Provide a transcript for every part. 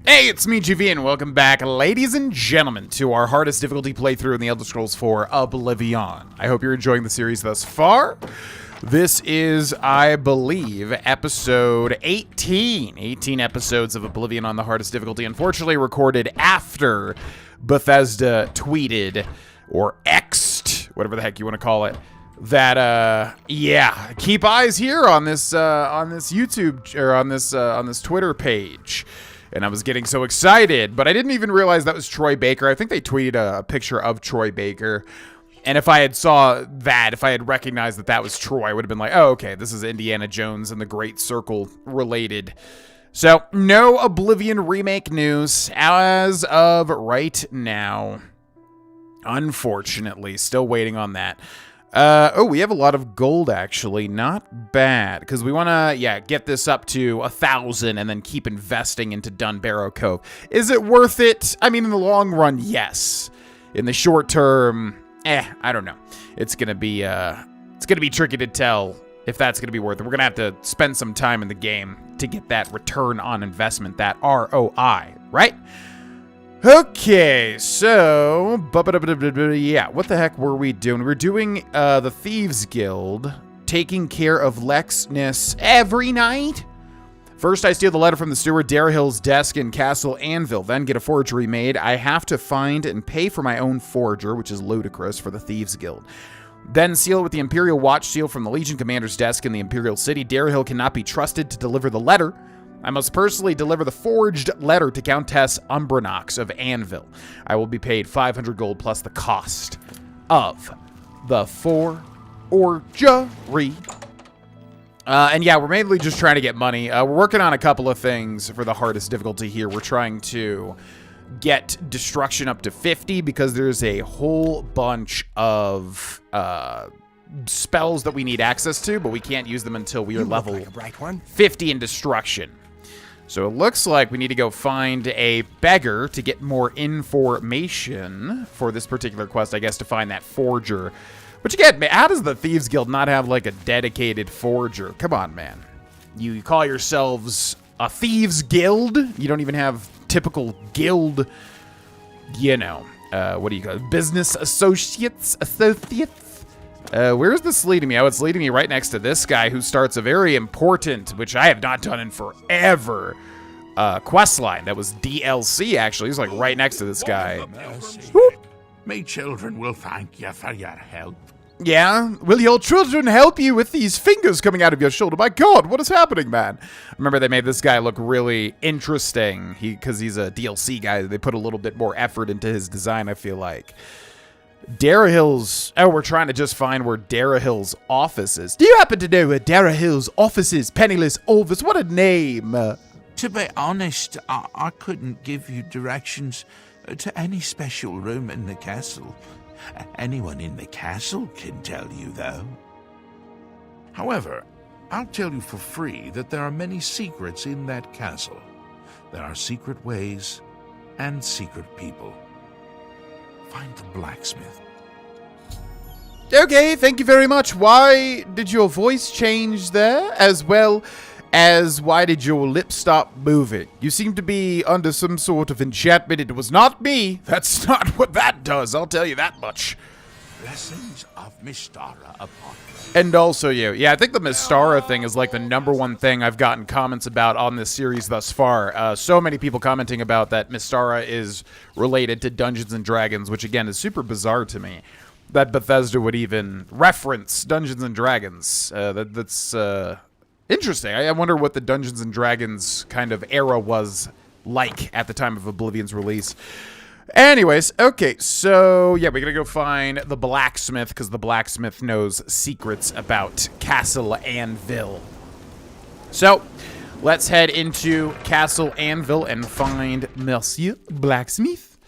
Hey, it's me, GV, and welcome back, ladies and gentlemen, to our hardest difficulty playthrough in the Elder Scrolls 4 Oblivion. I hope you're enjoying the series thus far. This is, I believe, episode 18. 18 episodes of Oblivion on the hardest difficulty, unfortunately recorded after Bethesda tweeted, or X'd, whatever the heck you want to call it, that, yeah, keep eyes here on this YouTube, or on this Twitter page. And I was getting so excited, but I didn't even realize that was Troy Baker. I think they tweeted a picture of Troy Baker. And if I had saw that, if I had recognized that that was Troy, I would have been like, oh, okay, this is Indiana Jones and the Great Circle related. So, no Oblivion remake news as of right now. Unfortunately, still waiting on that. Oh, we have a lot of gold, actually. Not bad, because we want to, yeah, get this up to 1,000 and then keep investing into Dunbarrow Cove. Is it worth it? I mean, in the long run, yes. In the short term, I don't know. It's gonna be tricky to tell if that's gonna be worth it. We're gonna have to spend some time in the game to get that return on investment, that ROI, right? Okay, so, yeah, what the heck were we doing? We're doing the Thieves Guild, taking care of Lexness every night. First, I steal the letter from the steward Darahill's desk in Castle Anvil, then get a forgery made. I have to find and pay for my own forger, which is ludicrous for the Thieves Guild. Then seal it with the Imperial Watch seal from the Legion Commander's desk in the Imperial City. Darahill cannot be trusted to deliver the letter. I must personally deliver the forged letter to Countess Umbranox of Anvil. I will be paid 500 gold plus the cost of the forgery. And yeah, we're mainly just trying to get money. We're working on a couple of things for the hardest difficulty here. We're trying to get destruction up to 50 because there's a whole bunch of spells that we need access to, but we can't use them until we are level 50 in destruction. So it looks like we need to go find a beggar to get more information for this particular quest, I guess, to find that forger. Which again, how does the Thieves Guild not have like a dedicated forger? Come on, man. You call yourselves a Thieves Guild? You don't even have typical guild, you know, what do you call it? Business associates? Where is this leading me? Oh, it's leading me right next to this guy who starts a very important, which I have not done in forever, quest line. That was DLC, actually. He's like right next to this guy. My children will thank you for your help. Yeah? Will your children help you with these fingers coming out of your shoulder? My God, what is happening, man? Remember, they made this guy look really interesting because he's a DLC guy. They put a little bit more effort into his design, I feel like. Darahill's... Oh, we're trying to just find where Darahill's office is. Do you happen to know where Darahill's office is? Penniless Orvis, what a name. To be honest, I couldn't give you directions to any special room in the castle. Anyone in the castle can tell you, though. However, I'll tell you for free that there are many secrets in that castle. There are secret ways and secret people. Find the blacksmith. Okay, thank you very much. Why did your voice change there? As well as why did your lips stop moving? You seem to be under some sort of enchantment. It was not me. That's not what that does, I'll tell you that much. Blessings of Mystara upon you. And also you. Yeah, I think the Mystara thing is like the #1 thing I've gotten comments about on this series thus far. So many people commenting about that Mystara is related to Dungeons & Dragons, which again is super bizarre to me. That Bethesda would even reference Dungeons & Dragons. That's interesting. I wonder what the Dungeons & Dragons kind of era was like at the time of Oblivion's release. Anyways, okay, so yeah, we're gonna go find the blacksmith because the blacksmith knows secrets about Castle Anvil. So, let's head into Castle Anvil and find Monsieur Blacksmith,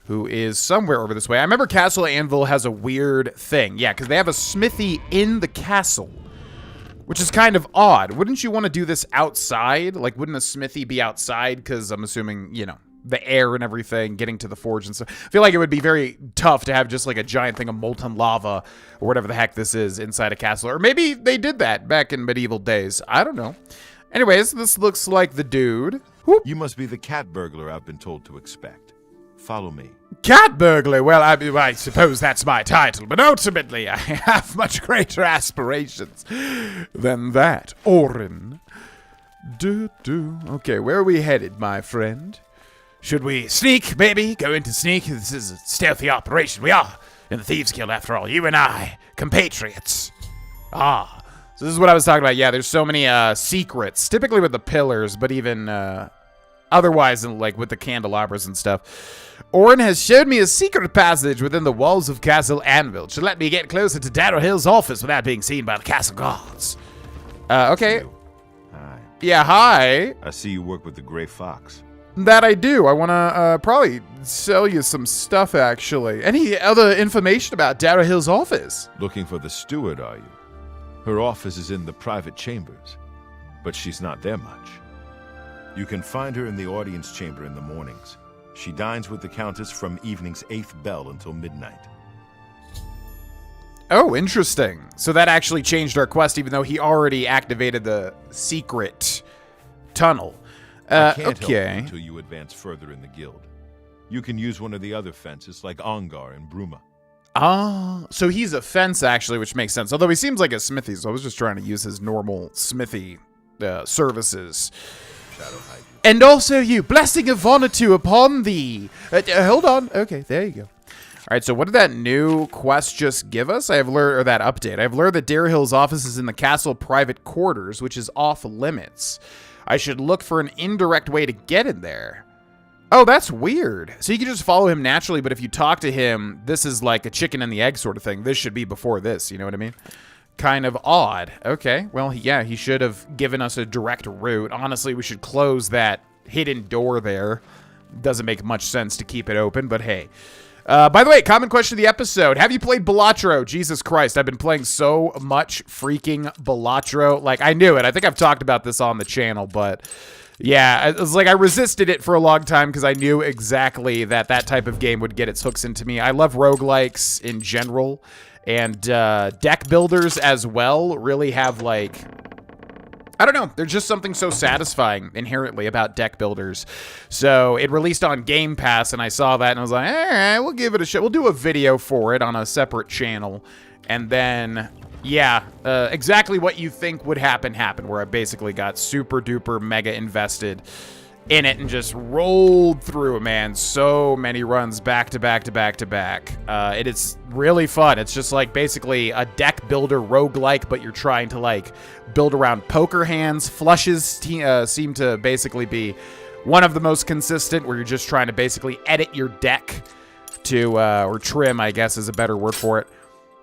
who is somewhere over this way. I remember Castle Anvil has a weird thing. Yeah, because they have a smithy in the castle, which is kind of odd. Wouldn't you want to do this outside? Like, wouldn't a smithy be outside? Because I'm assuming, you know, the air and everything, getting to the forge and stuff. I feel like it would be very tough to have just like a giant thing of molten lava or whatever the heck this is inside a castle. Or maybe they did that back in medieval days. I don't know. Anyways, this looks like the dude. Whoop. You must be the cat burglar I've been told to expect. Follow me. Cat burglar? Well, I suppose that's my title, but ultimately I have much greater aspirations than that. Orin. Okay, where are we headed, my friend? Should we sneak, maybe? Go into sneak? This is a stealthy operation. We are in the Thieves Guild, after all. You and I, compatriots. So this is what I was talking about. Yeah, there's so many secrets, typically with the pillars, but even otherwise, like with the candelabras and stuff. Orin has showed me a secret passage within the walls of Castle Anvil. Should let me get closer to Darrow Hill's office without being seen by the castle guards. Okay. Hi. Yeah, hi. I see you work with the Gray Fox. That I do. I want to probably sell you some stuff, actually. Any other information about Darrow Hill's office? Looking for the steward, are you? Her office is in the private chambers, but she's not there much. You can find her in the audience chamber in the mornings. She dines with the Countess from evening's 8th bell until midnight. Oh, interesting. So that actually changed our quest, even though he already activated the secret tunnel. I can't help you okay. until you advance further in the guild. You can use one of the other fences, like Ongar and Bruma. So he's a fence, actually, which makes sense. Although he seems like a smithy, so I was just trying to use his normal smithy services. Shadow hide you. And also you, blessing of honor to upon thee. Hold on. Okay, there you go. All right, so what did that new quest just give us? I have learned, or that update. I've learned that Darrow Hill's office is in the castle private quarters, which is off limits. I should look for an indirect way to get in there. Oh, that's weird. So you can just follow him naturally, but if you talk to him, this is like a chicken and the egg sort of thing. This should be before this, you know what I mean? Kind of odd. Okay, well, yeah, he should have given us a direct route. Honestly, we should close that hidden door there. Doesn't make much sense to keep it open, but hey. By the way, common question of the episode. Have you played Balatro? Jesus Christ, I've been playing so much freaking Balatro. Like, I knew it. I think I've talked about this on the channel, but yeah, it was like I resisted it for a long time because I knew exactly that that type of game would get its hooks into me. I love roguelikes in general, and deck builders as well really have, like, I don't know. There's just something so satisfying inherently about deck builders. So it released on Game Pass, and I saw that, and I was like, all right, we'll give it a shot. We'll do a video for it on a separate channel. And then, yeah, exactly what you think would happen, where I basically got super duper mega invested in it and just rolled through, man. So many runs back to back to back to back. It is really fun. It's just like basically a deck builder roguelike, but you're trying to like build around poker hands. Flushes seem to basically be one of the most consistent, where you're just trying to basically edit your deck to, or trim, I guess is a better word for it.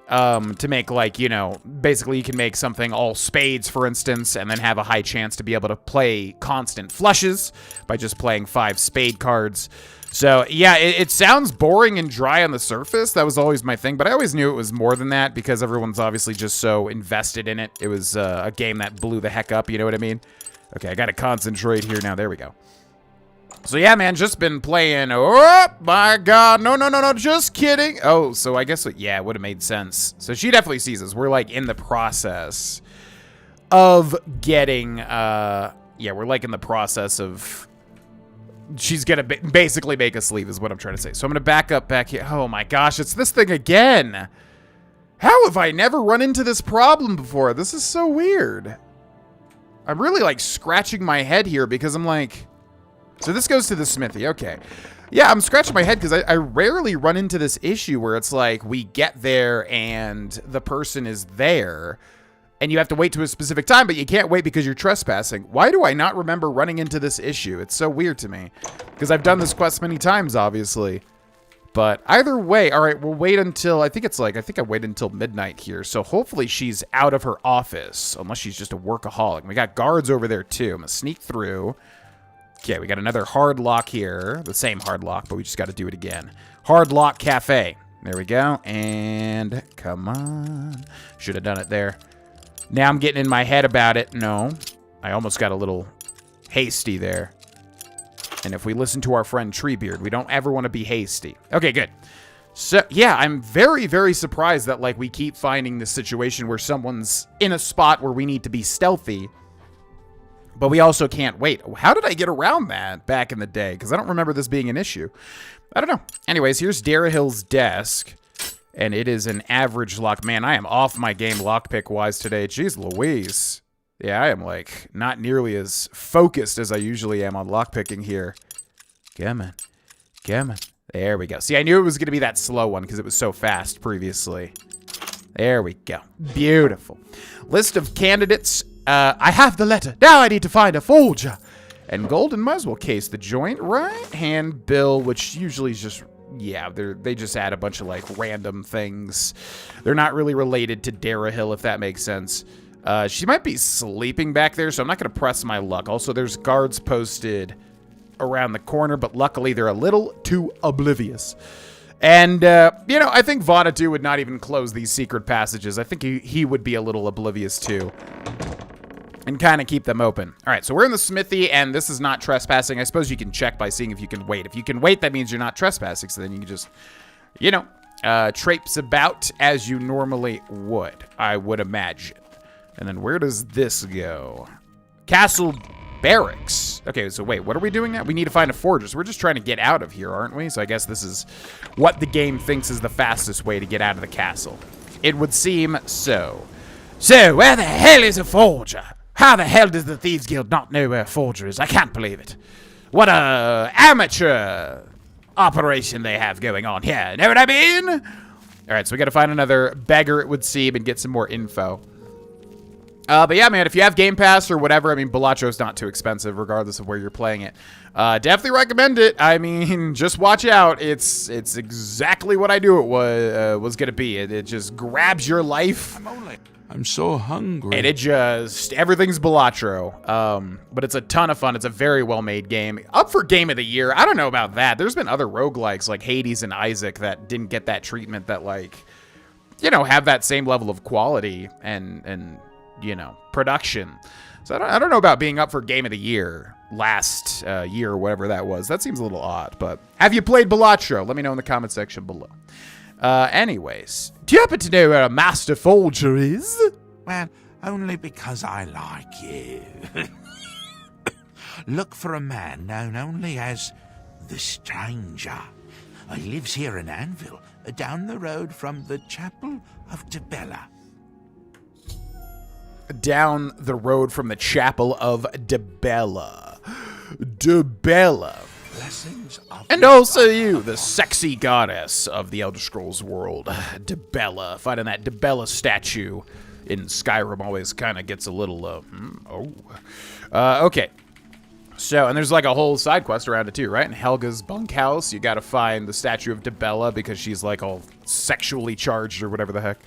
To make, like, you know, basically you can make something all spades, for instance, and then have a high chance to be able to play constant flushes by just playing 5 spade cards. So, yeah, it sounds boring and dry on the surface. That was always my thing, but I always knew it was more than that because everyone's obviously just so invested in it. It was a game that blew the heck up, you know what I mean? Okay, I gotta concentrate here now. There we go. So yeah, man, just been playing. Oh my God, no, just kidding. Oh, so I guess, yeah, it would have made sense. So she definitely sees us. We're like in the process of getting, yeah, we're like in the process of, she's gonna basically make us leave is what I'm trying to say. So I'm gonna back up back here. Oh my gosh, it's this thing again. How have I never run into this problem before? This is so weird. I'm really like scratching my head here because I'm like, so this goes to the smithy, okay. Yeah, I'm scratching my head because I rarely run into this issue where it's like we get there and the person is there and you have to wait to a specific time, but you can't wait because you're trespassing. Why do I not remember running into this issue? It's so weird to me because I've done this quest many times, obviously. But either way, all right, we'll wait until, I think I wait until midnight here. So hopefully she's out of her office, unless she's just a workaholic. We got guards over there too. I'm gonna sneak through. Okay, we got another hard lock here. The same hard lock, but we just got to do it again. Hard lock cafe. There we go. And come on. Should have done it there. Now I'm getting in my head about it. No. I almost got a little hasty there. And if we listen to our friend Treebeard, we don't ever want to be hasty. Okay, good. So, yeah, I'm very, very surprised that, like, we keep finding this situation where someone's in a spot where we need to be stealthy, But we also can't wait. How did I get around that back in the day? Because I don't remember this being an issue. I don't know. Anyways, here's Darahill's desk. And it is an average lock. Man, I am off my game lockpick-wise today. Jeez Louise. Yeah, I am, like, not nearly as focused as I usually am on lockpicking here. Come on. Come on. There we go. See, I knew it was going to be that slow one because it was so fast previously. There we go. Beautiful. List of candidates. I have the letter. Now I need to find a forger. And Golden might as well case the joint, right? Handbill, which usually is just... Yeah, they just add a bunch of, like, random things. They're not really related to Darahill, if that makes sense. She might be sleeping back there, so I'm not going to press my luck. Also, there's guards posted around the corner, but luckily they're a little too oblivious. And, you know, I think Vanatu would not even close these secret passages. I think he would be a little oblivious, too. And kind of keep them open. All right, so we're in the smithy, and this is not trespassing. I suppose you can check by seeing if you can wait. If you can wait, that means you're not trespassing, so then you can just, you know, traipse about as you normally would, I would imagine. And then where does this go? Castle Barracks. Okay, so wait, what are we doing now? We need to find a forger. So we're just trying to get out of here, aren't we? So I guess this is what the game thinks is the fastest way to get out of the castle. It would seem so. So, where the hell is a forger? How the hell does the Thieves Guild not know where a forger is? I can't believe it. What a amateur operation they have going on here. Know what I mean? All right, so we got to find another beggar, it would seem, and get some more info. But yeah, man, if you have Game Pass or whatever, I mean, Balatcho's not too expensive, regardless of where you're playing it. Definitely recommend it. I mean, just watch out. It's exactly what I knew it was going to be. It just grabs your life. I'm so hungry. And it just, everything's Balatro. But it's a ton of fun. It's a very well-made game. Up for Game of the Year. I don't know about that. There's been other roguelikes like Hades and Isaac that didn't get that treatment that, like, you know, have that same level of quality and you know, production. So I don't know about being up for Game of the Year last year or whatever that was. That seems a little odd. But have you played Balatro? Let me know in the comment section below. Anyways, do you happen to know where a master forger is? Well, only because I like you. Look for a man known only as the Stranger. He lives here in Anvil, down the road from the Chapel of Debella. Down the road from the Chapel of Debella. Debella. And also you, the sexy goddess of the Elder Scrolls world, Debella. Finding that Debella statue in Skyrim always kind of gets a little, okay. So, and there's like a whole side quest around it too, right? In Helga's bunkhouse, you gotta find the statue of Debella because she's like all sexually charged or whatever the heck.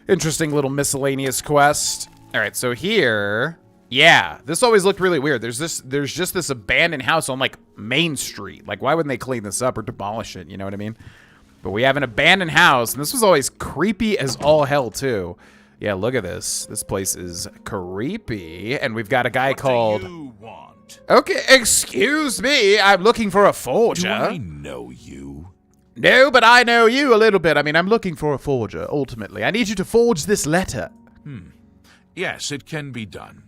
Interesting little miscellaneous quest. All right, so here... Yeah, this always looked really weird. There's just this abandoned house on, like, Main Street. Like, why wouldn't they clean this up or demolish it? You know what I mean? But we have an abandoned house, and this was always creepy as all hell, too. Yeah, look at this. This place is creepy, and we've got a guy called... What do you want? Okay, excuse me. I'm looking for a forger. Do I know you? No, but I know you a little bit. I mean, I'm looking for a forger, ultimately. I need you to forge this letter. Yes, it can be done.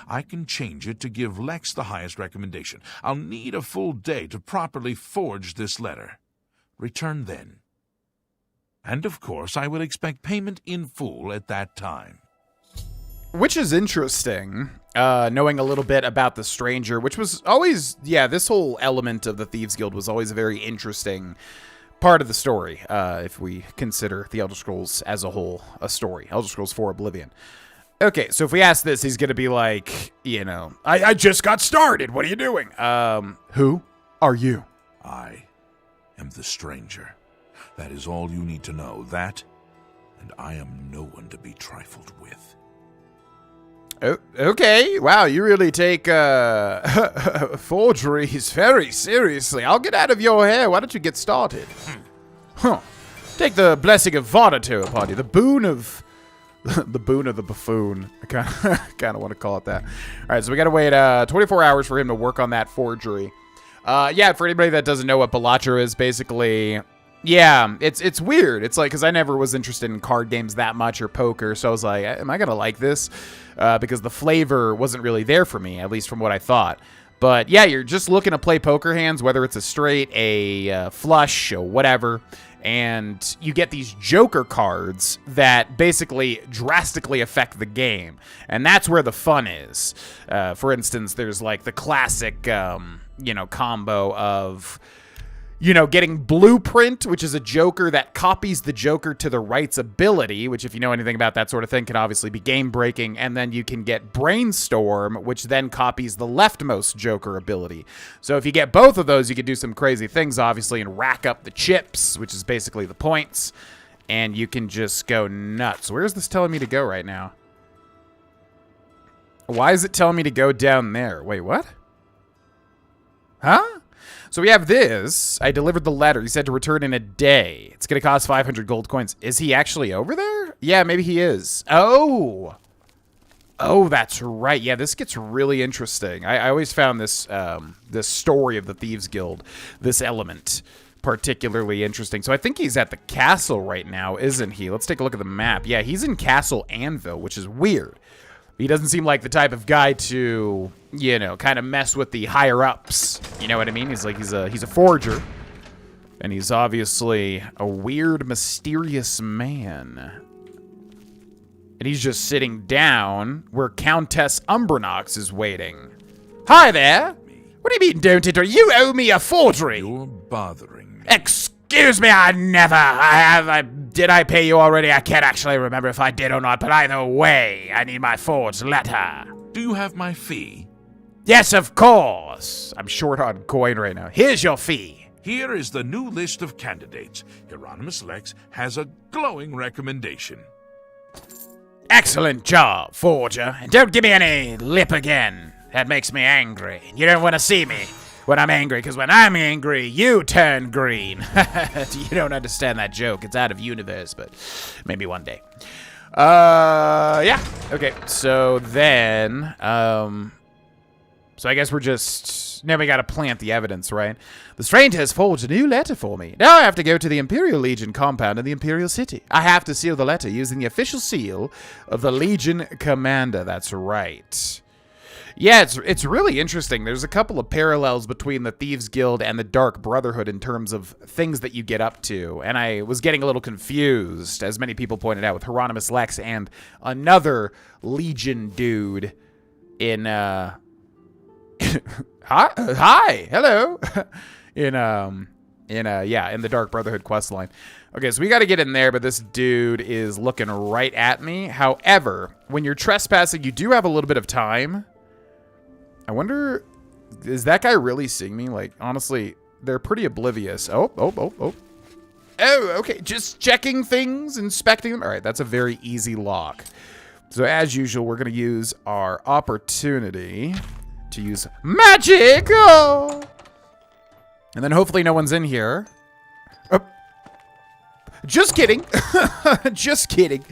I can change it to give Lex the highest recommendation. I'll need a full day to properly forge this letter. Return then. And of course, I will expect payment in full at that time. Which is interesting, knowing a little bit about the Stranger, which was always, yeah, this whole element of the Thieves Guild was always a very interesting part of the story, if we consider the Elder Scrolls as a whole a story. Elder Scrolls 4 Oblivion. Okay, so if we ask this, he's going to be like, you know, I just got started. What are you doing? Who are you? I am the Stranger. That is all you need to know. That, and I am no one to be trifled with. Oh, okay. Wow, you really take forgeries very seriously. I'll get out of your hair. Why don't you get started? Huh. Take the blessing of Vanatu upon you. The boon of... the boon of the buffoon. I kind of want to call it that. All right, so we got to wait 24 hours for him to work on that forgery. Yeah, for anybody that doesn't know what Balatro is, basically, Yeah, it's weird. It's like, because I never was interested in card games that much or poker, so I was like, am I going to like this? Because the flavor wasn't really there for me, at least from what I thought. But yeah, you're just looking to play poker hands, whether it's a straight, a flush, or whatever, and you get these joker cards that basically drastically affect the game, and that's where the fun is. For instance, there's like the classic, combo of... getting Blueprint, which is a Joker that copies the Joker to the right's ability, which if you know anything about that sort of thing can obviously be game-breaking, and then you can get Brainstorm, which then copies the leftmost Joker ability. So if you get both of those, you can do some crazy things, obviously, and rack up the chips, which is basically the points, and you can just go nuts. Where's this telling me to go right now? Why is it telling me to go down there? Wait, what? Huh? So we have this. I delivered the letter. He said to return in a day. It's going to cost 500 gold coins. Is he actually over there? Yeah, maybe he is. Oh, that's right. Yeah, this gets really interesting. I always found this this story of the Thieves Guild, this element, particularly interesting. So I think he's at the castle right now, isn't he? Let's take a look at the map. Yeah, he's in Castle Anvil, which is weird. He doesn't seem like the type of guy to, kind of mess with the higher-ups. You know what I mean? He's a forger. And he's obviously a weird, mysterious man. And he's just sitting down where Countess Umbranox is waiting. Hi there! What do you mean, don't it? You owe me a forgery! You're bothering me. Excuse me, I never... Did I pay you already? I can't actually remember if I did or not, but either way, I need my forged letter. Do you have my fee? Yes, of course. I'm short on coin right now. Here's your fee. Here is the new list of candidates. Hieronymus Lex has a glowing recommendation. Excellent job, forger. And don't give me any lip again. That makes me angry. You don't want to see me when I'm angry, because when I'm angry, you turn green. You don't understand that joke. It's out of universe, but maybe one day. Yeah. Okay, so then, so I guess we're just, now we gotta plant the evidence, right? The stranger has forged a new letter for me. Now I have to go to the Imperial Legion compound in the Imperial City. I have to seal the letter using the official seal of the Legion Commander. That's right. Yeah, it's really interesting. There's a couple of parallels between the Thieves Guild and the Dark Brotherhood in terms of things that you get up to. And I was getting a little confused, as many people pointed out, with Hieronymus Lex and another Legion dude in, hi, hello, in the Dark Brotherhood questline. Okay, so we got to get in there, but this dude is looking right at me. However, when you're trespassing, you do have a little bit of time. I wonder, is that guy really seeing me? Like, honestly, they're pretty oblivious. Oh, okay, just checking things, inspecting them. All right, that's a very easy lock. So as usual, we're going to use our opportunity to use magic. Oh! And then hopefully no one's in here. Oh. Just kidding. Just kidding.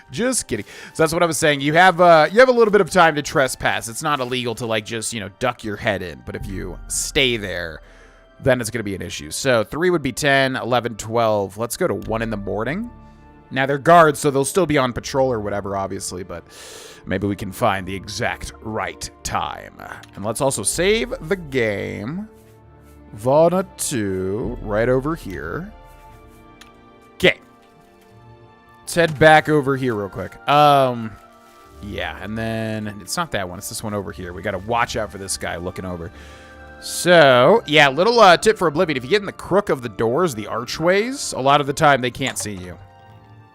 Just kidding. So that's what I was saying. You have a little bit of time to trespass. It's not illegal to like just, duck your head in. But if you stay there, then it's going to be an issue. So 3 would be 10, 11, 12. Let's go to 1 in the morning. Now they're guards, so they'll still be on patrol or whatever, obviously. But maybe we can find the exact right time. And let's also save the game. Vana 2, right over here. Okay. Let's head back over here real quick. Yeah, and then it's not that one. It's this one over here. We got to watch out for this guy looking over. So, yeah, little tip for Oblivion. If you get in the crook of the doors, the archways, a lot of the time they can't see you.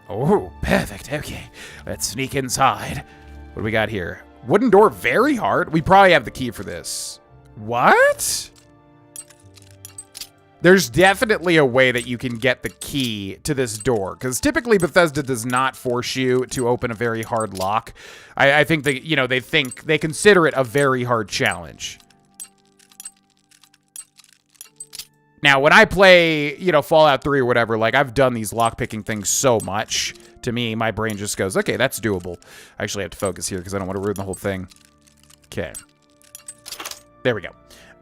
Oh, perfect. Okay, let's sneak inside. What do we got here? Wooden door, very hard. We probably have the key for this. What? There's definitely a way that you can get the key to this door, because typically Bethesda does not force you to open a very hard lock. I think that, they consider it a very hard challenge. Now, when I play, Fallout 3 or whatever, like, I've done these lockpicking things so much. To me, my brain just goes, okay, that's doable. I actually have to focus here because I don't want to ruin the whole thing. Okay. There we go.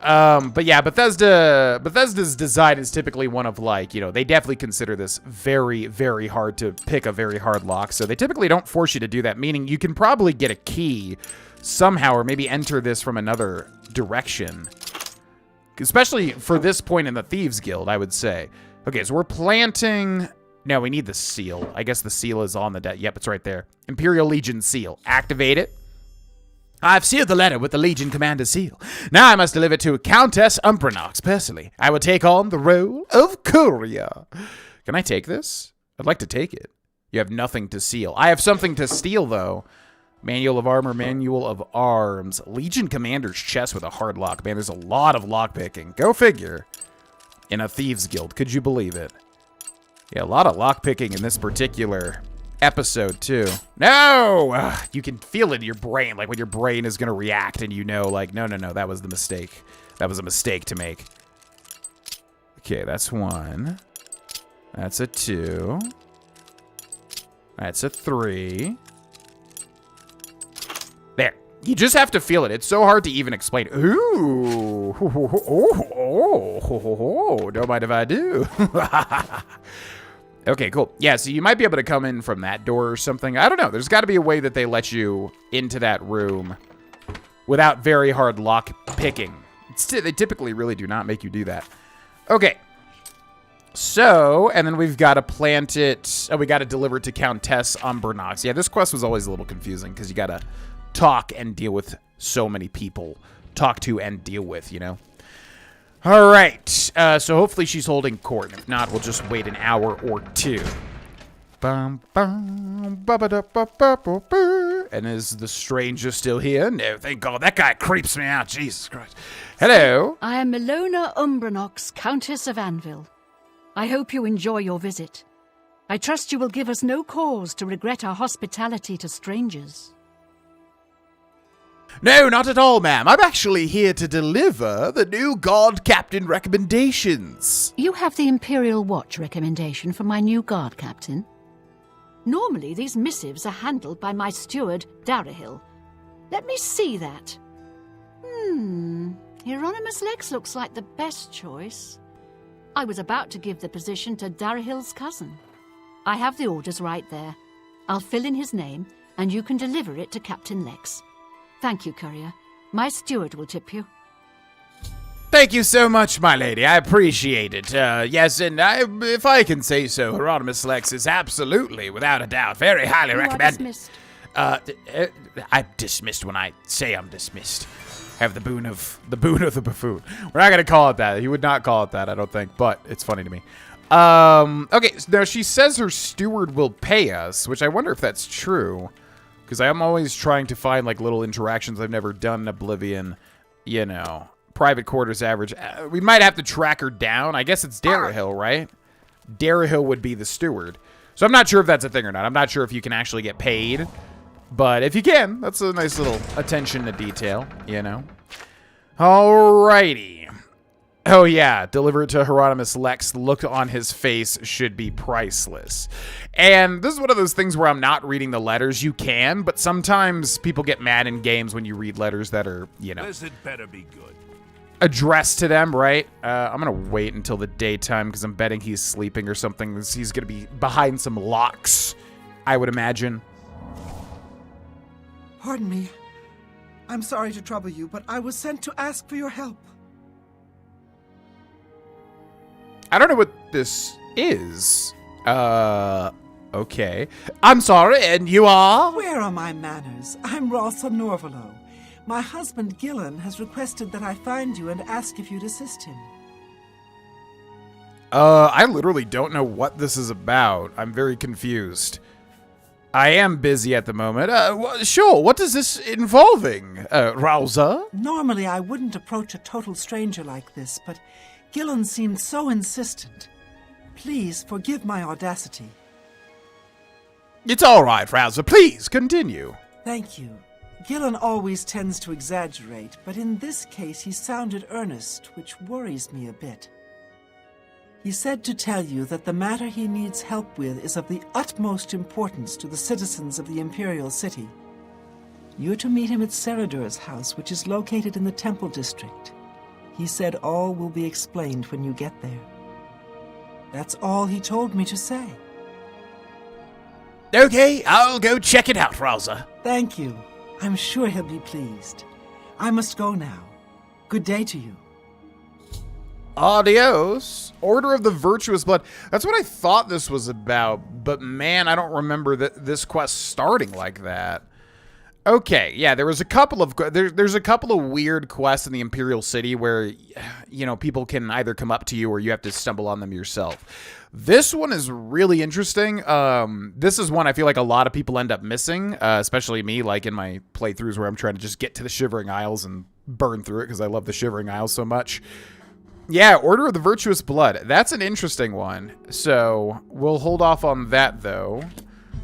But yeah, Bethesda's design is typically one of like, they definitely consider this very, very hard to pick a very hard lock. So they typically don't force you to do that, meaning you can probably get a key somehow or maybe enter this from another direction. Especially for this point in the Thieves Guild, I would say. Okay, so we're planting... No, we need the seal. I guess the seal is on the deck. Yep, it's right there. Imperial Legion seal. Activate it. I've sealed the letter with the Legion Commander's seal. Now I must deliver it to Countess Umbranox personally. I will take on the role of courier. Can I take this? I'd like to take it. You have nothing to seal. I have something to steal, though. Manual of Armor, Manual of Arms. Legion Commander's chest with a hard lock. Man, there's a lot of lockpicking. Go figure. In a Thieves Guild. Could you believe it? Yeah, a lot of lockpicking in this particular episode, too. No! You can feel it in your brain, like when your brain is going to react and like, no, that was the mistake. That was a mistake to make. Okay, that's 1. That's a 2. That's a 3. There. You just have to feel it. It's so hard to even explain. Ooh. Don't mind if I do. Okay, cool. Yeah, so you might be able to come in from that door or something. I don't know. There's got to be a way that they let you into that room without very hard lock picking. They typically really do not make you do that. Okay. So, and then we've got to plant it. Oh, we got to deliver it to Countess Umbranox. Yeah, this quest was always a little confusing because you got to talk and deal with so many people. Talk to and deal with, All right, so hopefully she's holding court. If not, we'll just wait an hour or 2. And is the stranger still here? No, thank God. That guy creeps me out. Jesus Christ. Hello. I am Milona Umbranox, Countess of Anvil. I hope you enjoy your visit. I trust you will give us no cause to regret our hospitality to strangers. No, not at all, ma'am. I'm actually here to deliver the new Guard Captain recommendations. You have the Imperial Watch recommendation from my new Guard Captain. Normally, these missives are handled by my steward, Darahil. Let me see that. Hieronymus Lex looks like the best choice. I was about to give the position to Darahil's cousin. I have the orders right there. I'll fill in his name, and you can deliver it to Captain Lex. Thank you, courier. My steward will tip you. Thank you so much, my lady. I appreciate it. Yes, and if I can say so, Hieronymus Lex is absolutely, without a doubt, very highly recommended. Dismissed. I'm dismissed when I say I'm dismissed. I have the boon of the buffoon. We're not gonna call it that. He would not call it that, I don't think, but it's funny to me. Okay, so now she says her steward will pay us, which I wonder if that's true. Because I'm always trying to find, like, little interactions I've never done in Oblivion. Private quarters average. We might have to track her down. I guess it's Darahil, right? Darahil would be the steward. So I'm not sure if that's a thing or not. I'm not sure if you can actually get paid. But if you can, that's a nice little attention to detail, Alrighty. Oh, yeah. Deliver it to Hieronymus Lex. The look on his face should be priceless. And this is one of those things where I'm not reading the letters. You can, but sometimes people get mad in games when you read letters that are, This had better be good. addressed to them, right? I'm going to wait until the daytime because I'm betting he's sleeping or something. He's going to be behind some locks, I would imagine. Pardon me. I'm sorry to trouble you, but I was sent to ask for your help. I don't know what this is. Okay. I'm sorry, and you are? Where are my manners? I'm Ralsa Norvalo. My husband, Gillen, has requested that I find you and ask if you'd assist him. I literally don't know what this is about. I'm very confused. I am busy at the moment. Sure, what is this involving, Ralsa? Normally, I wouldn't approach a total stranger like this, but Gillen seemed so insistent. Please forgive my audacity. It's all right, Ralsa. Please, continue. Thank you. Gillen always tends to exaggerate, but in this case he sounded earnest, which worries me a bit. He said to tell you that the matter he needs help with is of the utmost importance to the citizens of the Imperial City. You're to meet him at Seradur's house, which is located in the Temple District. He said all will be explained when you get there. That's all he told me to say. Okay, I'll go check it out, Rosa. Thank you. I'm sure he'll be pleased. I must go now. Good day to you. Adios. Order of the Virtuous Blood. That's what I thought this was about, but man, I don't remember this quest starting like that. Okay, yeah, there was a couple of there's a couple of weird quests in the Imperial City where, you know, people can either come up to you or you have to stumble on them yourself. This one is really interesting. This is one I feel like a lot of people end up missing, especially me, like in my playthroughs where I'm trying to just get to the Shivering Isles and burn through it because I love the Shivering Isles so much. Yeah, Order of the Virtuous Blood. That's an interesting one. So we'll hold off on that, though.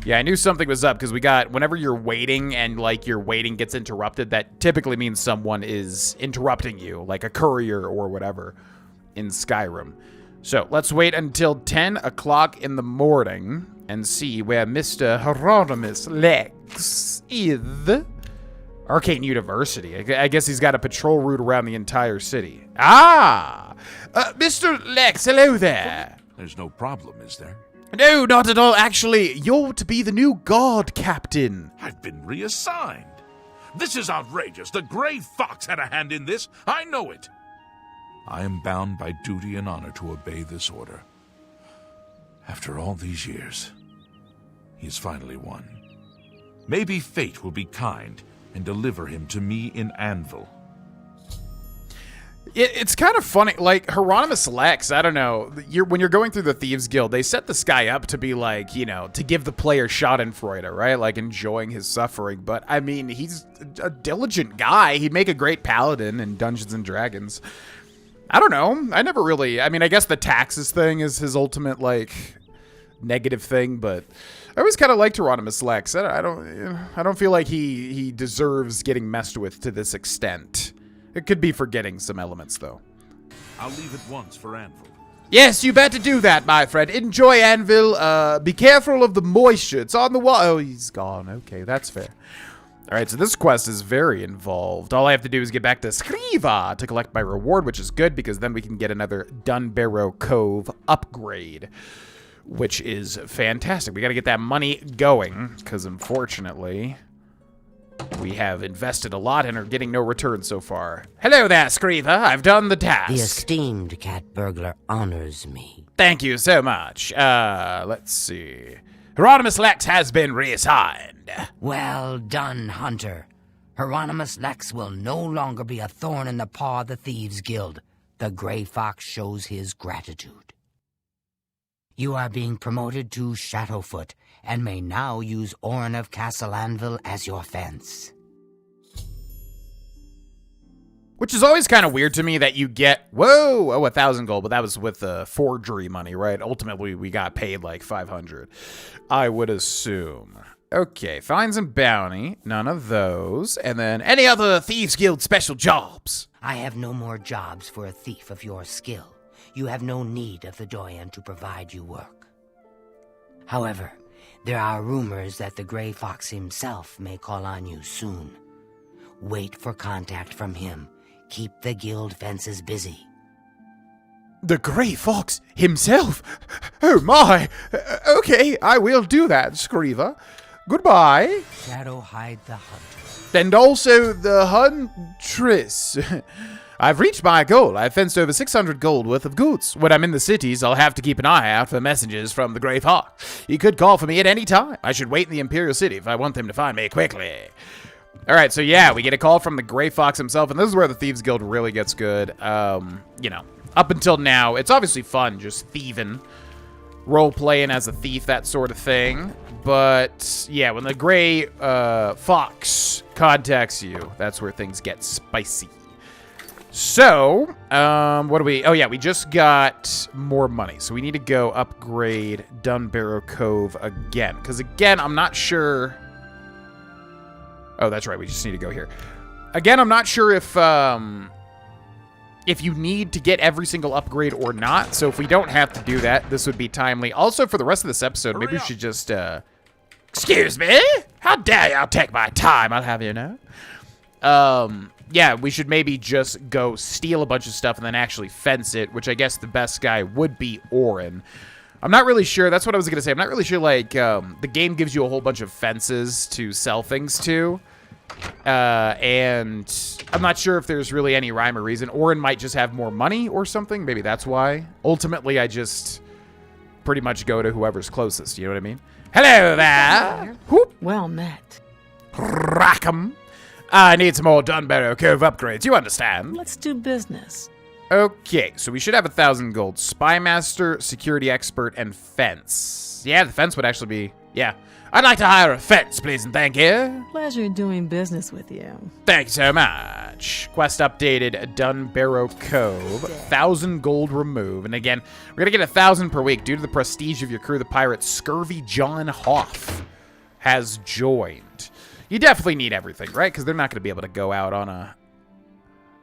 Yeah, I knew something was up because we got, whenever you're waiting and like your waiting gets interrupted, that typically means someone is interrupting you, like a courier or whatever in Skyrim. So let's wait until 10 o'clock in the morning and see where Mr. Hieronymus Lex is. Arcane University. I guess he's got a patrol route around the entire city. Ah! Mr. Lex, hello there. There's no problem, is there? No, not at all. Actually, you're to be the new guard captain. I've been reassigned. This is outrageous. The Grey Fox had a hand in this. I know it. I am bound by duty and honor to obey this order. After all these years, he has finally won. Maybe fate will be kind and deliver him to me in Anvil. It's kind of funny, like, Hieronymus Lex, I don't know, when you're going through the Thieves Guild, they set this guy up to be like, you know, to give the player schadenfreude, right? Like, enjoying his suffering, but, I mean, he's a diligent guy. He'd make a great paladin in Dungeons & Dragons. I don't know, I never really, I mean, I guess the taxes thing is his ultimate, like, negative thing, but I always kind of liked Hieronymus Lex. I don't feel like he deserves getting messed with to this extent. It could be forgetting some elements, though. I'll leave at once for Anvil. Yes, you better do that, my friend. Enjoy Anvil. Be careful of the moisture. It's on the wall. Oh, he's gone. Okay, that's fair. All right, so this quest is very involved. All I have to do is get back to Skriva to collect my reward, which is good because then we can get another Dunbarrow Cove upgrade, which is fantastic. We got to get that money going because, unfortunately, we have invested a lot and are getting no return so far. Hello there, Skriva. I've done the task. The esteemed cat burglar honors me. Thank you so much. Let's see. Hieronymus Lex has been reassigned. Well done, Hunter. Hieronymus Lex will no longer be a thorn in the paw of the Thieves Guild. The Grey Fox shows his gratitude. You are being promoted to Shadowfoot, and may now use Orin of Castle Anvil as your fence. Which is always kind of weird to me that you get, 1,000 gold, but that was with the forgery money, right? Ultimately, we got paid like 500, I would assume. Okay, fines and bounty, none of those. And then any other Thieves Guild special jobs? I have no more jobs for a thief of your skill. You have no need of the Doyen to provide you work. However, there are rumors that the Grey Fox himself may call on you soon. Wait for contact from him. Keep the guild fences busy. The Grey Fox himself? Oh my! Okay, I will do that, Skriva. Goodbye. Shadow hide the hunter. And also the huntress. I've reached my goal. I've fenced over 600 gold worth of goods. When I'm in the cities, I'll have to keep an eye out for messages from the Grey Fox. He could call for me at any time. I should wait in the Imperial City if I want them to find me quickly. All right, so yeah, we get a call from the Grey Fox himself, and this is where the Thieves Guild really gets good. You know, up until now, it's obviously fun just thieving, role-playing as a thief, that sort of thing. But yeah, when the Grey Fox contacts you, that's where things get spicy. So, what do we... Oh, yeah, we just got more money. So we need to go upgrade Dunbarrow Cove again. Because, again, I'm not sure... Oh, that's right. We just need to go here. Again, I'm not sure if you need to get every single upgrade or not. So if we don't have to do that, this would be timely. Also, for the rest of this episode, maybe we should just... Excuse me? How dare you take my time, I'll have you know. yeah, we should maybe just go steal a bunch of stuff and then actually fence it, which I guess the best guy would be Orin. I'm not really sure. That's what I was going to say. I'm not really sure, like, the game gives you a whole bunch of fences to sell things to. And I'm not sure if there's really any rhyme or reason. Orin might just have more money or something. Maybe that's why. Ultimately, I just pretty much go to whoever's closest. You know what I mean? Hello there. Whoop. Well met. Rackham. I need some more Dunbarrow Cove upgrades. You understand? Let's do business. Okay, so we should have 1,000 gold. Spymaster, security expert, and fence. Yeah, the fence would actually be... Yeah. I'd like to hire a fence, please and thank you. Pleasure doing business with you. Thank you so much. Quest updated, Dunbarrow Cove. 1,000 gold remove. And again, we're going to get 1,000 per week. Due to the prestige of your crew, the pirate Scurvy John Hoff has joined. You definitely need everything, right? Because they're not going to be able to go out on a...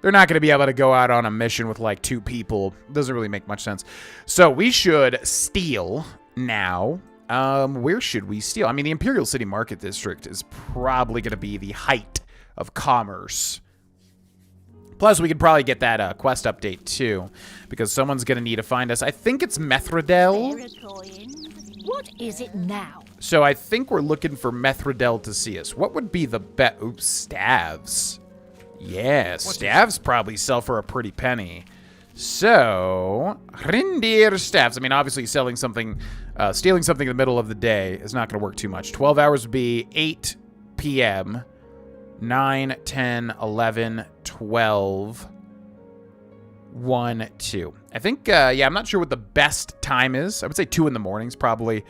They're not going to be able to go out on a mission with like 2 people. Doesn't really make much sense. So we should steal now. Where should we steal? I mean, the Imperial City Market District is probably going to be the height of commerce. Plus, we could probably get that quest update too, because someone's going to need to find us. I think it's Methridel. What is it now? So I think we're looking for Methridel to see us. What would be the bet? Oops, staves. Yeah, staves probably sell for a pretty penny. So, Rindir staves. I mean, obviously selling something, stealing something in the middle of the day is not going to work too much. 12 hours would be 8 p.m., 9, 10, 11, 12, 1, 2. I think, yeah, I'm not sure what the best time is. I would say 2 in the morning is probably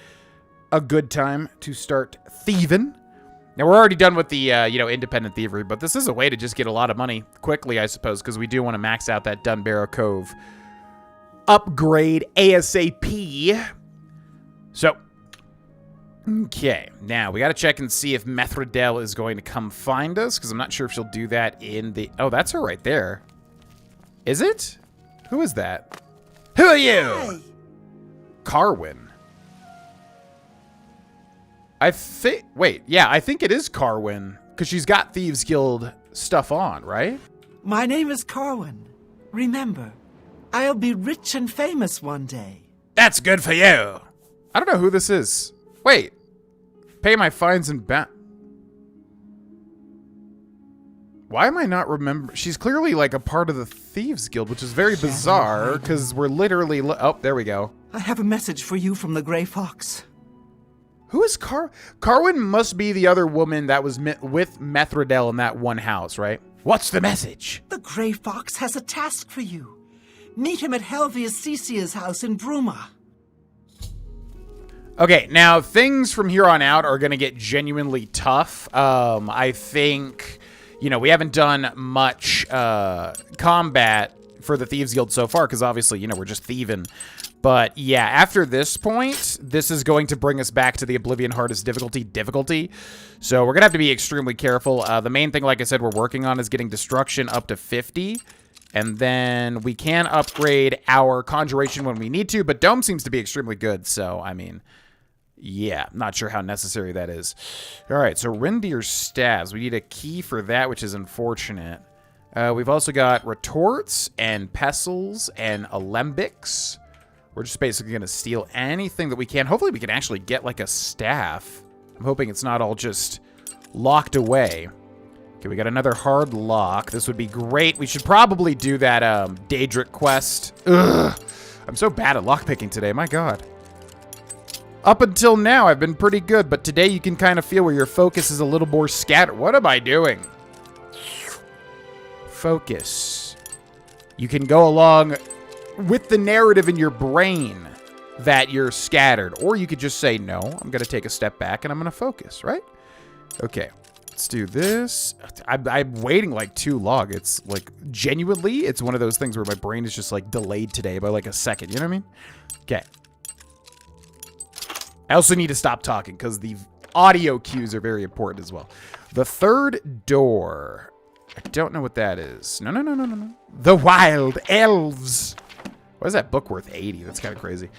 a good time to start thieving. Now, we're already done with the, you know, independent thievery, but this is a way to just get a lot of money quickly, I suppose, because we do want to max out that Dunbarrow Cove upgrade ASAP. So, okay. Now, we got to check and see if Methridel is going to come find us, because I'm not sure if she'll do that in the... Oh, that's her right there. Is it? Who is that? Who are you? Hey. Carwin. I think... Wait, yeah, I think it is Carwin, because she's got Thieves Guild stuff on, right? My name is Carwin. Remember, I'll be rich and famous one day. That's good for you. I don't know who this is. Wait. Pay my fines and Why am I not remember? She's clearly like a part of the Thieves Guild, which is very bizarre, because we're literally... Oh, there we go. I have a message for you from the Grey Fox. Who is Carwin must be the other woman that was with Methridel in that one house, right? What's the message? The Grey Fox has a task for you. Meet him at Helvius Cecia's house in Bruma. Okay, now things from here on out are going to get genuinely tough. I think, you know, we haven't done much combat for the Thieves Guild so far because obviously, you know, we're just thieving. But yeah, after this point, this is going to bring us back to the Oblivion hardest difficulty. So we're going to have to be extremely careful. The main thing, like I said, we're working on is getting destruction up to 50. And then we can upgrade our conjuration when we need to, but Dome seems to be extremely good. So, I mean, yeah, not sure how necessary that is. All right, so Rindir staves. We need a key for that, which is unfortunate. We've also got retorts and pestles and alembics. We're just basically going to steal anything that we can. Hopefully we can actually get like a staff. I'm hoping it's not all just locked away. Okay, we got another hard lock. This would be great. We should probably do that Daedric quest. Ugh. I'm so bad at lockpicking today. My God. Up until now, I've been pretty good, but today you can kind of feel where your focus is a little more scattered. What am I doing? Focus. You can go along with the narrative in your brain that you're scattered. Or you could just say, no, I'm going to take a step back and I'm going to focus, right? Okay, let's do this. I'm waiting like too long. It's like, genuinely, it's one of those things where my brain is just like delayed today by like a second. You know what I mean? Okay. I also need to stop talking because the audio cues are very important as well. The third door. I don't know what that is. No. The Wild Elves. Why is that book worth 80? That's kind of crazy.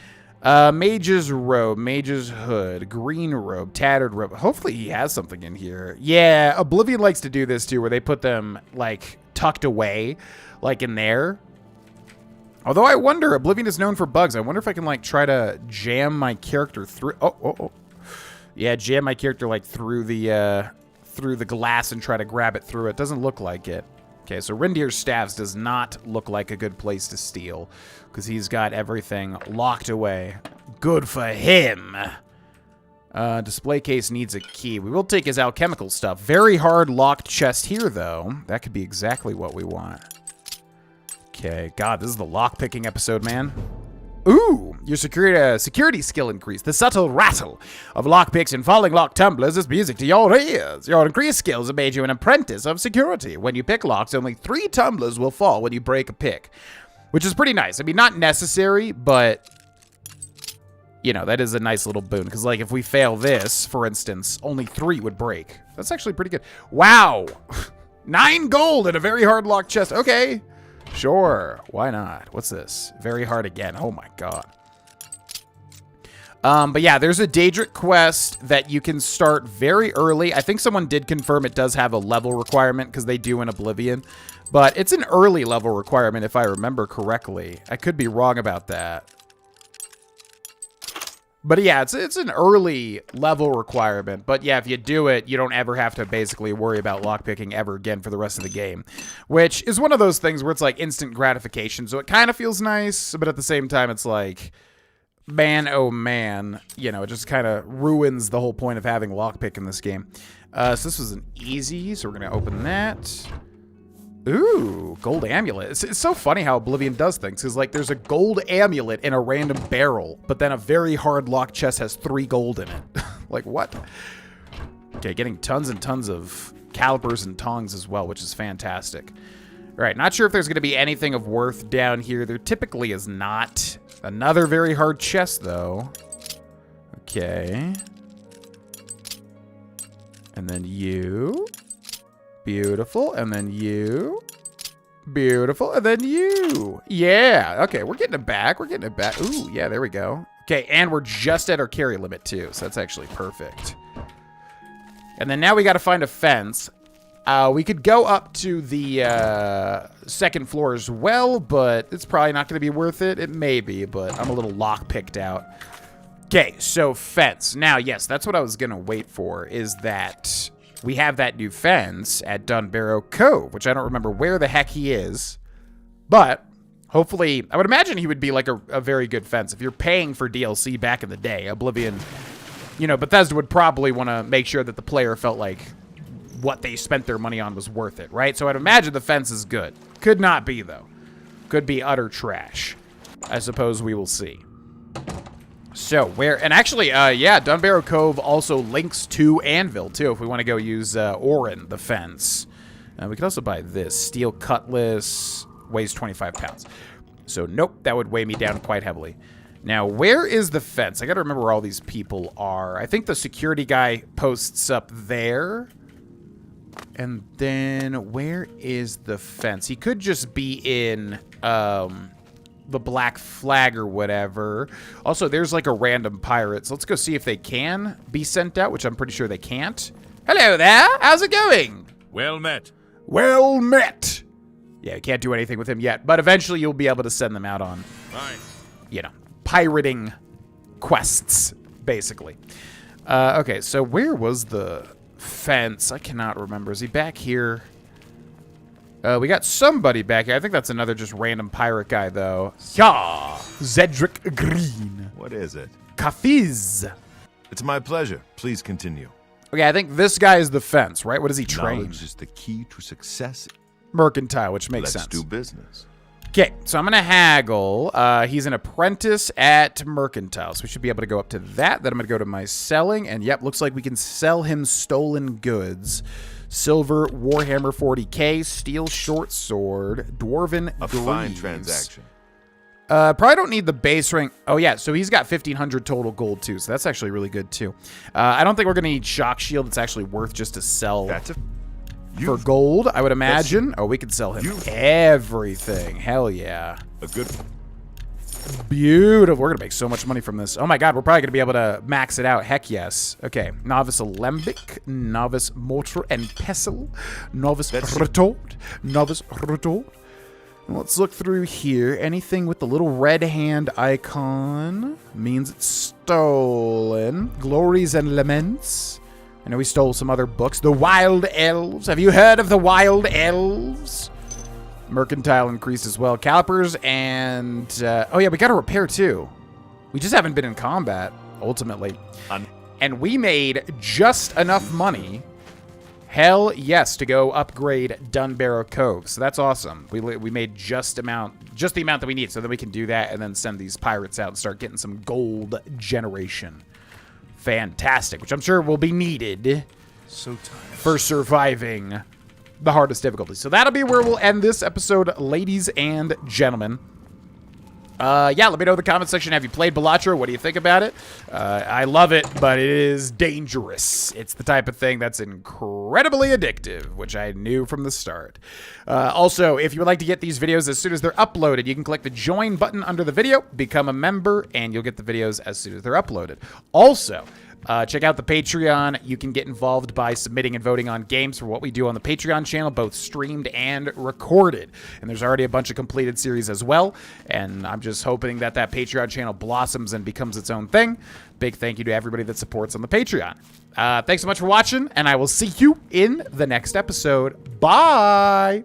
Mage's robe, mage's hood, green robe, tattered robe. Hopefully he has something in here. Yeah, Oblivion likes to do this too, where they put them, like, tucked away, like in there. Although I wonder, Oblivion is known for bugs. I wonder if I can, like, try to jam my character through. Oh. Yeah, jam my character, like, through the glass and try to grab it through it. Doesn't look like it. Okay, so Rindir's staffs does not look like a good place to steal, because he's got everything locked away. Good for him. Display case needs a key. We will take his alchemical stuff. Very hard locked chest here, though. That could be exactly what we want. Okay, God, this is the lock-picking episode, man. Ooh, your security skill increase. The subtle rattle of lockpicks and falling lock tumblers is music to your ears. Your increased skills have made you an apprentice of security. When you pick locks, only 3 tumblers will fall when you break a pick, which is pretty nice. I mean, not necessary, but, you know, that is a nice little boon. Because, like, if we fail this, for instance, only 3 would break. That's actually pretty good. Wow. 9 gold in a very hard locked chest. Okay. Sure, why not? What's this? Very hard again. Oh my god. But yeah, there's a Daedric quest that you can start very early. I think someone did confirm it does have a level requirement, because they do in Oblivion. But it's an early level requirement, if I remember correctly. I could be wrong about that. But yeah, it's an early level requirement. But yeah, if you do it, you don't ever have to basically worry about lockpicking ever again for the rest of the game. Which is one of those things where it's like instant gratification. So it kind of feels nice, but at the same time, it's like, man, oh man. You know, it just kind of ruins the whole point of having lockpick in this game. So this was an easy, so we're going to open that. Ooh, gold amulet. It's so funny how Oblivion does things. Because, like, there's a gold amulet in a random barrel, but then a very hard locked chest has 3 gold in it. Like, what? Okay, getting tons and tons of calipers and tongs as well, which is fantastic. All right, not sure if there's going to be anything of worth down here. There typically is not. Another very hard chest, though. Okay. And then you... Beautiful, and then you. Beautiful, and then you. Yeah, okay, we're getting it back. We're getting it back. Ooh, yeah, there we go. Okay, and we're just at our carry limit, too, so that's actually perfect. And then now we got to find a fence. We could go up to the second floor as well, but it's probably not going to be worth it. It may be, but I'm a little lock-picked out. Okay, so fence. Now, yes, that's what I was going to wait for, is that... We have that new fence at Dunbarrow Cove, which I don't remember where the heck he is. But hopefully, I would imagine he would be like a very good fence. If you're paying for DLC back in the day, Oblivion, you know, Bethesda would probably want to make sure that the player felt like what they spent their money on was worth it, right? So I'd imagine the fence is good. Could not be, though. Could be utter trash. I suppose we will see. So, where... And actually, yeah, Dunbarrow Cove also links to Anvil, too, if we want to go use Orin, the fence. We could also buy this. Steel cutlass. Weighs 25 pounds. So, nope, that would weigh me down quite heavily. Now, where is the fence? I gotta remember where all these people are. I think the security guy posts up there. And then, where is the fence? He could just be in... the Black Flag or whatever. Also, there's like a random pirate. So let's go see if they can be sent out, which I'm pretty sure they can't. Hello there. How's it going? Well met. Well met. Yeah, you can't do anything with him yet, but eventually you'll be able to send them out on, you know, pirating quests, basically. Okay, so where was the fence? I cannot remember. Is he back here? We got somebody back here. I think that's another just random pirate guy, though. Yeah, Zedric Green. What is it? Kafiz. It's my pleasure. Please continue. Okay, I think this guy is the fence, right? What does he train? Knowledge is the key to success. Mercantile, which makes sense. Let's do business. Okay, so I'm going to haggle. He's an apprentice at Mercantile, so we should be able to go up to that. Then I'm going to go to my selling, and yep, looks like we can sell him stolen goods. Silver Warhammer 40k, steel short sword, dwarven A greaves. fine transaction. Probably don't need the base rank. Oh yeah, so he's got 1,500 total gold too, so that's actually really good too. I don't think we're gonna need shock shield. It's actually worth just to sell for gold, I would imagine. Oh, we could sell him everything. Hell yeah. A good. Beautiful. We're going to make so much money from this. Oh my god, we're probably going to be able to max it out. Heck yes. Okay. Novice Alembic, Novice Mortar and Pestle, Novice Retort, Novice Retort. Let's look through here. Anything with the little red hand icon means it's stolen. Glories and Laments. I know we stole some other books. The Wild Elves. Have you heard of the Wild Elves? Mercantile increased as well. Calipers and... oh yeah, we got to repair too. We just haven't been in combat, ultimately. And we made just enough money... Hell yes, to go upgrade Dunbarrow Cove. So that's awesome. We made just the amount that we need, so that we can do that and then send these pirates out and start getting some gold generation. Fantastic, which I'm sure will be needed for surviving the hardest difficulty. So that'll be where we'll end this episode, ladies and gentlemen. Yeah, let me know in the comment section. Have you played Balatro? What do you think about it? I love it, but it is dangerous. It's the type of thing that's incredibly addictive, which I knew from the start. Also, if you would like to get these videos as soon as they're uploaded, you can click the join button under the video, become a member, and you'll get the videos as soon as they're uploaded. Also, check out the Patreon. You can get involved by submitting and voting on games for what we do on the Patreon channel, both streamed and recorded. And there's already a bunch of completed series as well. And I'm just hoping that that Patreon channel blossoms and becomes its own thing. Big thank you to everybody that supports on the Patreon. Thanks so much for watching, and I will see you in the next episode. Bye!